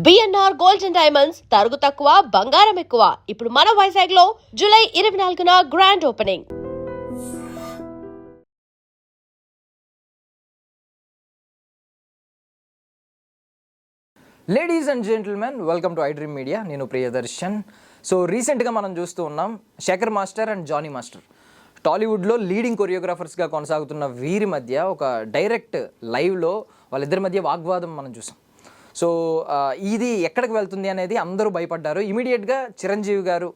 BNR gold and diamonds తరుగు తక్కువ బంగారం ఎక్కువ. ఇప్పుడు మన వైజాగ్ లో జూలై 24న grand opening. Ladies and gentlemen, welcome to iDream media. నేను ప్రియదర్శన్. సో రీసెంట్గా మనం చూస్తూ ఉన్నాం Shekhar master and Jani master టాలీవుడ్లో లీడింగ్ కొరియోగ్రాఫర్స్గా కొనసాగుతున్న వీరి మధ్య ఒక డైరెక్ట్ లైవ్లో వాళ్ళిద్దరి మధ్య వాగ్వాదం మనం చూసాం. సో ఇది ఎక్కడికి వెళ్తుంది అనేది అందరూ భయపడ్డారు. ఇమీడియట్గా చిరంజీవి గారు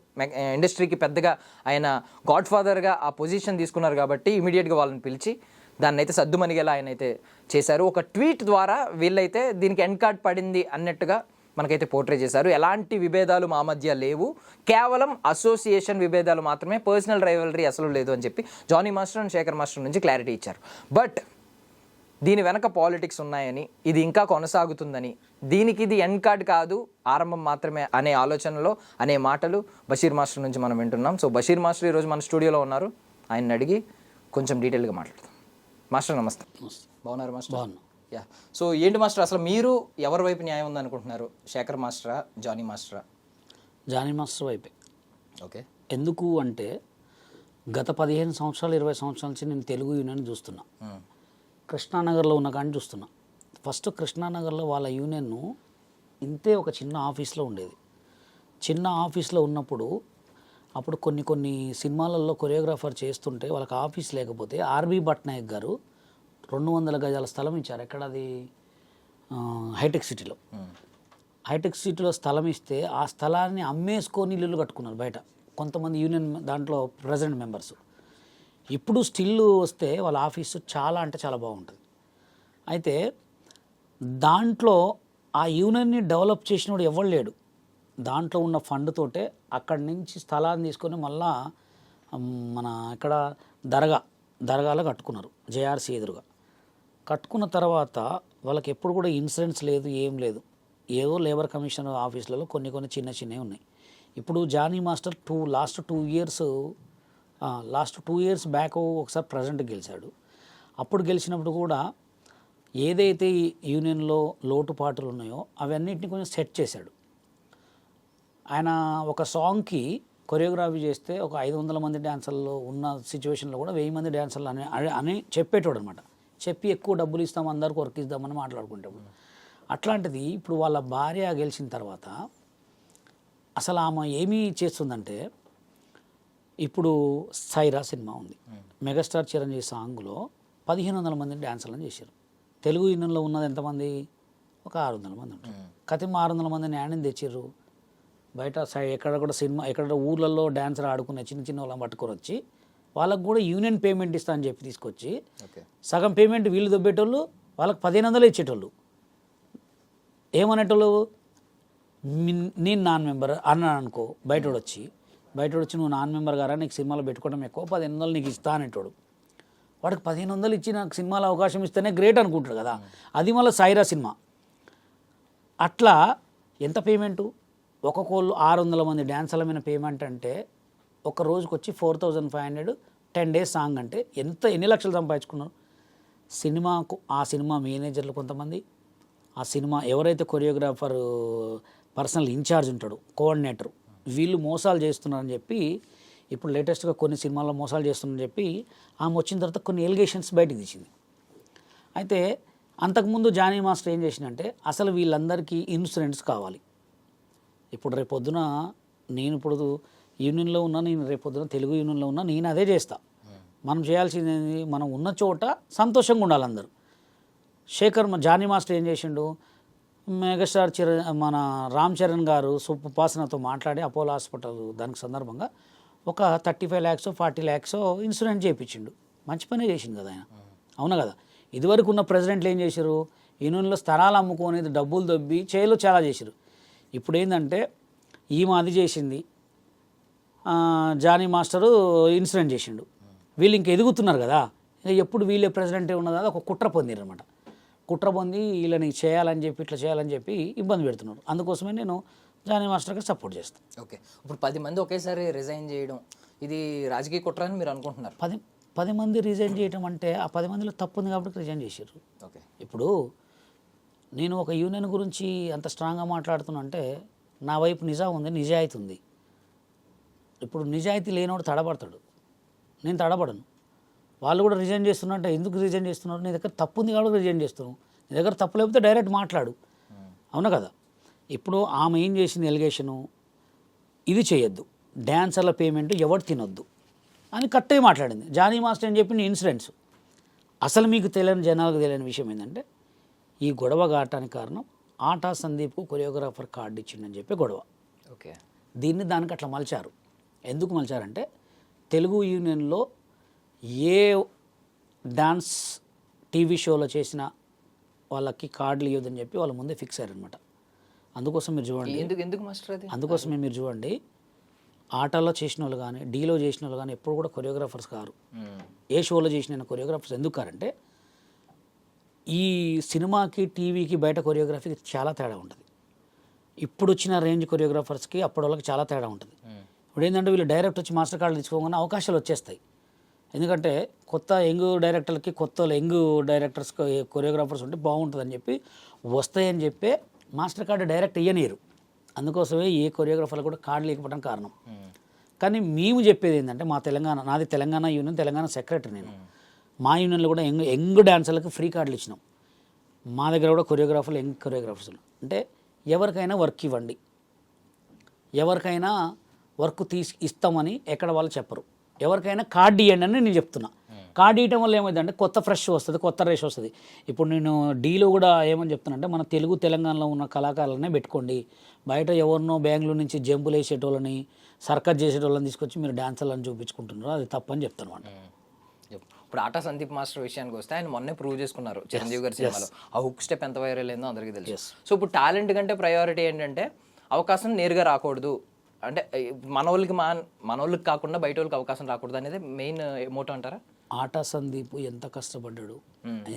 ఇండస్ట్రీకి పెద్దగా ఆయన గాడ్ ఫాదర్గా ఆ పొజిషన్ తీసుకున్నారు కాబట్టి ఇమీడియట్గా వాళ్ళని పిలిచి దాన్ని అయితే సద్దుమణిగేలా ఆయన అయితే చేశారు. ఒక ట్వీట్ ద్వారా వీళ్ళైతే దీనికి ఎండ్ కార్డ్ పడింది అన్నట్టుగా మనకైతే పోర్ట్రే చేశారు. ఎలాంటి విభేదాలు మా మధ్య లేవు, కేవలం అసోసియేషన్ విభేదాలు మాత్రమే, పర్సనల్ రైవలరీ అసలు లేదు అని చెప్పి Jani master and Shekhar master నుంచి క్లారిటీ ఇచ్చారు. బట్ దీని వెనక పాలిటిక్స్ ఉన్నాయని, ఇది ఇంకా కొనసాగుతుందని, దీనికి ఇది ఎండ్ కార్డ్ కాదు ఆరంభం మాత్రమే అనే ఆలోచనలో అనే మాటలు బషీర్ మాస్టర్ నుంచి మనం వింటున్నాం. సో బషీర్ మాస్టర్ ఈరోజు మన స్టూడియోలో ఉన్నారు. ఆయన్ని అడిగి కొంచెం డీటెయిల్గా మాట్లాడతాం. మాస్టర్ నమస్తే. బాగున్నారు మాస్టర్? బాగున్నా. యా. సో ఏంటి మాస్టర్, అసలు మీరు ఎవరి వైపు న్యాయం ఉందనుకుంటున్నారు? శేఖర్ మాస్టరా, జానీ మాస్టరా? జానీ మాస్టర్ వైపే. ఓకే. ఎందుకు అంటే గత 15 సంవత్సరాలు 20 సంవత్సరాల నుంచి నేను తెలుగు యూనియన్ చూస్తున్నా. కృష్ణానగర్లో ఉన్న కానీ చూస్తున్నా. ఫస్ట్ కృష్ణానగర్లో వాళ్ళ యూనియన్ను ఇంతే ఒక చిన్న ఆఫీస్లో ఉండేది. చిన్న ఆఫీస్లో ఉన్నప్పుడు అప్పుడు కొన్ని సినిమాలలో కొరియోగ్రాఫర్ చేస్తుంటే వాళ్ళకి ఆఫీస్ లేకపోతే ఆర్బీ భట్నాయక్ గారు 200 గజాల స్థలం ఇచ్చారు. ఎక్కడ అది? హైటెక్ సిటీలో. హైటెక్ సిటీలో స్థలం ఇస్తే ఆ స్థలాన్ని అమ్మేసుకొని ఇల్లు కట్టుకున్నారు బయట కొంతమంది యూనియన్ దాంట్లో ప్రెసిడెంట్ మెంబర్స్. ఇప్పుడు స్టిల్ వస్తే వాళ్ళ ఆఫీసు చాలా అంటే చాలా బాగుంటుంది. అయితే దాంట్లో ఆ యూనియన్ని డెవలప్ చేసినోడు ఎవరు లేడు. దాంట్లో ఉన్న ఫండ్ తోటే అక్కడి నుంచి స్థలాన్ని తీసుకొని మళ్ళా మన ఇక్కడ దర్గాలో కట్టుకున్నారు, జేఆర్సీ ఎదురుగా. కట్టుకున్న తర్వాత వాళ్ళకి ఎప్పుడు కూడా ఇన్సూరెన్స్ లేదు, ఏం లేదు. ఏదో లేబర్ కమిషన్ ఆఫీసులలో కొన్ని చిన్నవి ఉన్నాయి. ఇప్పుడు Jani master last two years back ఒకసారి ప్రెసిడెంట్ గెలిచాడు. అప్పుడు గెలిచినప్పుడు కూడా ఏదైతే ఈ యూనియన్లో లోటుపాట్లు ఉన్నాయో అవన్నిటిని కొంచెం సెట్ చేశాడు. ఆయన ఒక సాంగ్కి కొరియోగ్రఫీ చేస్తే ఒక 500 మంది డ్యాన్సర్లు ఉన్న సిచ్యువేషన్లో కూడా 1000 మంది డ్యాన్సర్లు అని చెప్పేటోడు అనమాట. చెప్పి ఎక్కువ డబ్బులు ఇస్తాం, అందరికి వర్క్ ఇద్దామని మాట్లాడుకుంటాము. అట్లాంటిది ఇప్పుడు వాళ్ళ భార్య గెలిచిన తర్వాత అసలు ఆమె ఏమీ చేస్తుందంటే, ఇప్పుడు సైరా సినిమా ఉంది, మెగాస్టార్ చిరంజీవి సాంగ్లో 1500 మంది డ్యాన్సర్లను చేశారు. తెలుగు యూనియన్లో ఉన్నది ఎంతమంది? ఒక 600 మంది ఉంటారు. కతిమ 600 మందిని యాడిని తెచ్చిర్రు బయట ఎక్కడ కూడా సినిమా ఎక్కడ ఊర్లలో డ్యాన్సర్ ఆడుకునే చిన్న వాళ్ళని పట్టుకొని వచ్చి వాళ్ళకు కూడా యూనియన్ పేమెంట్ ఇస్తా అని చెప్పి తీసుకొచ్చి సగం పేమెంట్ వీళ్ళు దొబ్బేటోళ్ళు, వాళ్ళకి 1500 ఇచ్చేటోళ్ళు. ఏమనేటోళ్ళు, నేను నాన్ మెంబర్ అన్నాను అనుకో, బయటోడు వచ్చి నువ్వు నాన్ మెంబర్ గారా, నీకు సినిమాలో పెట్టుకోవడం ఎక్కువ, 1500 నీకు ఇస్తా అనేటోడు. వాడికి 1500 ఇచ్చి నాకు సినిమాలో అవకాశం ఇస్తేనే గ్రేట్ అనుకుంటాడు కదా. అది మళ్ళీ సైరా సినిమా. అట్లా ఎంత పేమెంటు? ఒక్కొక్కళ్ళు 600 మంది డ్యాన్సర్ల మీద పేమెంట్ అంటే ఒక రోజుకి వచ్చి 4500, 10 days సాంగ్ అంటే ఎన్ని లక్షలు సంపాదించుకున్నారు. ఆ సినిమా మేనేజర్లు కొంతమంది, ఆ సినిమా ఎవరైతే కొరియోగ్రాఫర్ పర్సనల్ ఇన్ఛార్జ్ ఉంటాడు, కోఆర్డినేటర్, వీళ్ళు మోసాలు చేస్తున్నారని చెప్పి ఇప్పుడు లేటెస్ట్గా కొన్ని సినిమాల్లో మోసాలు చేస్తున్నారని చెప్పి ఆమె వచ్చిన తర్వాత కొన్ని ఎలిగేషన్స్ బయటకు తీసింది. అయితే అంతకుముందు జానీ మాస్టర్ ఏం చేసిందంటే, అసలు వీళ్ళందరికీ ఇన్సూరెన్స్ కావాలి. ఇప్పుడు రేపొద్దున నేను ఇప్పుడు యూనియన్లో ఉన్నా, నేను రేపొద్దున తెలుగు యూనియన్లో ఉన్నా, నేను అదే చేస్తా. మనం చేయాల్సింది మనం ఉన్న చోట సంతోషంగా ఉండాలి అందరూ. జానీ మాస్టర్ ఏం చేసిండు, మెగాస్టార్ మన రామ్ చరణ్ గారు సుప్పాసనతో మాట్లాడి అపోలో హాస్పిటల్ దానికి సందర్భంగా ఒక 35 lakhs 40 lakhs ఇన్సూరెన్స్ చేయించిండు. మంచి పనే చేసిండు కదా ఆయన, అవునా కదా. ఇదివరకు ఉన్న ప్రెసిడెంట్లు ఏం చేశారు, యూనియన్లో స్థలాలు అమ్ముకునేది డబ్బులు దొబ్బి చేయలో చాలా చేశారు. ఇప్పుడు ఏంటంటే ఈమె అది చేసింది, జానీ మాస్టరు ఇన్సూరెన్స్ చేసిండు. వీళ్ళు ఇంక ఎదుగుతున్నారు కదా, ఎప్పుడు వీళ్ళే ప్రెసిడెంటే ఉన్నది, అది ఒక కుట్ర పొందిరు అనమాట. కుట్ర పొంది వీళ్ళని చేయాలని చెప్పి ఇట్లా చేయాలని చెప్పి ఇబ్బంది పెడుతున్నారు. అందుకోసమే నేను జానీ మాస్టర్కి సపోర్ట్ చేస్తాను. ఓకే. ఇప్పుడు 10 మంది ఒకేసారి రిజైన్ చేయడం ఇది రాజకీయ కుట్ర అని మీరు అనుకుంటున్నారు? 10 మంది రిజైన్ చేయడం అంటే ఆ 10 మందిలో తప్పు ఉంది కాబట్టి రిజైన్ చేశారు. ఓకే. ఇప్పుడు నేను ఒక యూనియన్ గురించి అంత స్ట్రాంగ్గా మాట్లాడుతున్నా అంటే నా వైపు నిజం ఉంది, నిజాయితీ ఉంది. ఇప్పుడు నిజాయితీ లేనివాడు తడబడతాడు, నేను తడబడను. వాళ్ళు కూడా రిజైన్ చేస్తున్నట్టే, ఎందుకు రిజైన్ చేస్తున్నారు? నీ దగ్గర తప్పు ఉంది కాబట్టి రిజైన్ చేస్తున్నావు. నీ దగ్గర తప్పు లేకపోతే డైరెక్ట్ మాట్లాడు, అవునా కదా? ఇప్పుడు ఆమె ఏం చేసింది ఎలిగేషను, ఇది చేయొద్దు, డ్యాన్సర్ల పేమెంట్ ఎవరు తినొద్దు అని కరెక్ట్గా మాట్లాడింది. జానీ మాస్టర్ అని చెప్పిన ఇన్సిడెంట్స్. అసలు మీకు తెలియని జనాలకు తెలియని విషయం ఏంటంటే ఈ గొడవ కావటానికి కారణం ఆటా సందీప్కు కొరియోగ్రాఫర్ కార్డు ఇచ్చిండని చెప్పి గొడవ. ఓకే, దీన్ని దానికి అట్లా మలిచారు. ఎందుకు మలిచారంటే తెలుగు యూనియన్లో ఏ డాన్స్ టీవీ షోలో చేసిన వాళ్ళకి కార్డులు ఇవ్వదని చెప్పి వాళ్ళ ముందే ఫిక్స్ అయ్యారనమాట. అందుకోసం మీరు చూడండి, ఎందుకు మాస్టర్ అది? అందుకోసమే మీరు చూడండి, ఆటలో చేసిన వాళ్ళు కానీ డీలో చేసిన వాళ్ళు కానీ ఎప్పుడు కూడా కొరియోగ్రాఫర్స్ కారు. ఏ షోలో చేసిన కొరియోగ్రాఫర్స్ ఎందుకు కారంటే ఈ సినిమాకి టీవీకి బయట కొరియోగ్రఫీకి చాలా తేడా ఉంటుంది. ఇప్పుడు వచ్చిన రేంజ్ కొరియోగ్రాఫర్స్కి అప్పటి వాళ్ళకి చాలా తేడా ఉంటుంది. ఇప్పుడు ఏంటంటే వీళ్ళు డైరెక్ట్ వచ్చి మాస్టర్ కార్డులు తీసుకోగానే అవకాశాలు వచ్చేస్తాయి. ఎందుకంటే కొత్త యంగ్ డైరెక్టర్లకి కొత్త యంగ్ డైరెక్టర్స్ కొరియోగ్రాఫర్స్ ఉంటే బాగుంటుందని చెప్పి వస్తాయని చెప్పే మాస్టర్ కార్డు డైరెక్ట్ ఇయ్యనీరు. అందుకోసమే ఏ కొరియోగ్రాఫర్లు కూడా కార్డు లేకపోవడం కారణం. కానీ మేము చెప్పేది ఏంటంటే మా తెలంగాణ, నాది తెలంగాణ యూనియన్, తెలంగాణ సెక్రటరీ నేను. మా యూనియన్లో కూడా యంగ్ డాన్సర్లకు ఫ్రీ కార్డులు ఇచ్చినాం. మా దగ్గర కూడా కొరియోగ్రాఫర్లు యంగ్ కొరియోగ్రాఫర్స్ అంటే ఎవరికైనా వర్క్ ఇవ్వండి, ఎవరికైనా వర్క్ ఇస్తామని ఎక్కడ వాళ్ళు చెప్పరు. ఎవరికైనా కార్డు ఇవ్వండి అని నేను చెప్తున్నా. కార్డు ఇవ్వడం వల్ల ఏమైందంటే కొత్త ఫ్రెష్ వస్తుంది, కొత్త రేష్ వస్తుంది. ఇప్పుడు నేను డీలో కూడా ఏమని చెప్తున్నానంటే మన తెలంగాణలో ఉన్న కళాకారులనే పెట్టుకోండి, బయట ఎవరినో బెంగళూరు నుంచి జంపులు వేసేటోళ్ళని సర్కస్ చేసేటోళ్ళని తీసుకొచ్చి మీరు డాన్సర్లను చూపించుకుంటున్నారు, అది తప్పని చెప్తాను అన్నమాట. ఇప్పుడు ఆటా సందీప్ మాస్టర్ విషయానికి వస్తే ఆయన మొన్నే ప్రూవ్ చేసుకున్నారు చిరంజీవి గారి సినిమాలో. ఆ హుక్ స్టెప్ ఎంత వైరల్ అయిందో అందరికీ తెలుసు. సో ఇప్పుడు టాలెంట్ కంటే ప్రయారిటీ ఏంటంటే అవకాశం నేరుగా రాకూడదు, అంటే మన వాళ్ళకి కాకుండా బయట వాళ్ళకి అవకాశం రాకూడదు అనేది మెయిన్ మోటో అంటారా? ఆటా సందీప్ ఎంత కష్టపడ్డాడు,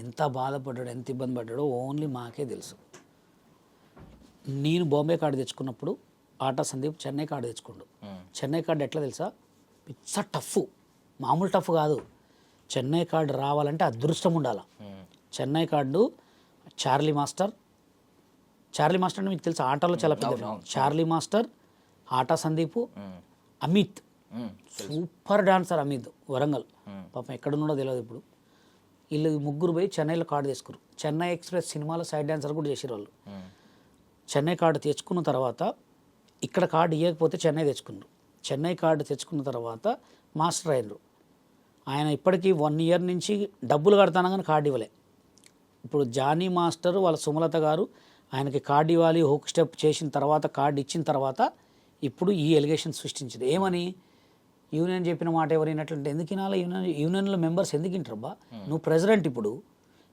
ఎంత బాధపడ్డాడు, ఎంత ఇబ్బంది పడ్డాడో ఓన్లీ మాకే తెలుసు. నేను బాంబే కార్డు తెచ్చుకున్నప్పుడు ఆటా సందీప్ చెన్నై కార్డు తెచ్చుకోండు. చెన్నై కార్డు ఎట్లా తెలుసా, పిచ్చ టఫ్, మామూలు టఫ్ కాదు. చెన్నై కార్డు రావాలంటే అదృష్టం ఉండాలి. చెన్నై కార్డు చార్లీ మాస్టర్ అంటే మీకు తెలుసా, ఆటలో చాలా పెద్ద. చార్లీ మాస్టర్, ఆటా సందీపు, అమిత్, సూపర్ డాన్సర్ అమిత్, వరంగల్, పాపం ఎక్కడున్నాడో తెలియదు ఇప్పుడు. వీళ్ళు ముగ్గురు పోయి చెన్నైలో కార్డు తీసుకురు. చెన్నై ఎక్స్ప్రెస్ సినిమాలో సైడ్ డాన్సర్ కూడా చేసారు వాళ్ళు. చెన్నై కార్డు తెచ్చుకున్న తర్వాత ఇక్కడ కార్డు ఇవ్వకపోతే చెన్నై తెచ్చుకున్నారు. చెన్నై కార్డు తెచ్చుకున్న తర్వాత మాస్టర్ అయినరు. ఆయన ఇప్పటికీ 1 ఇయర్ నుంచి డబ్బులు కడతాను కానీ కార్డు ఇవ్వలే. ఇప్పుడు జానీ మాస్టర్ వాళ్ళ సుమలత గారు ఆయనకి కార్డు ఇవ్వాలి, హుక్ స్టెప్ చేసిన తర్వాత కార్డు ఇచ్చిన తర్వాత ఇప్పుడు ఈ ఎలిగేషన్ సృష్టించింది. ఏమని, యూనియన్ చెప్పిన మాట ఎవరు వినట్లంటే ఎందుకు వినాలి, యూనియన్లో మెంబర్స్ ఎందుకు వింటారబ్బా, నువ్వు ప్రెసిడెంట్.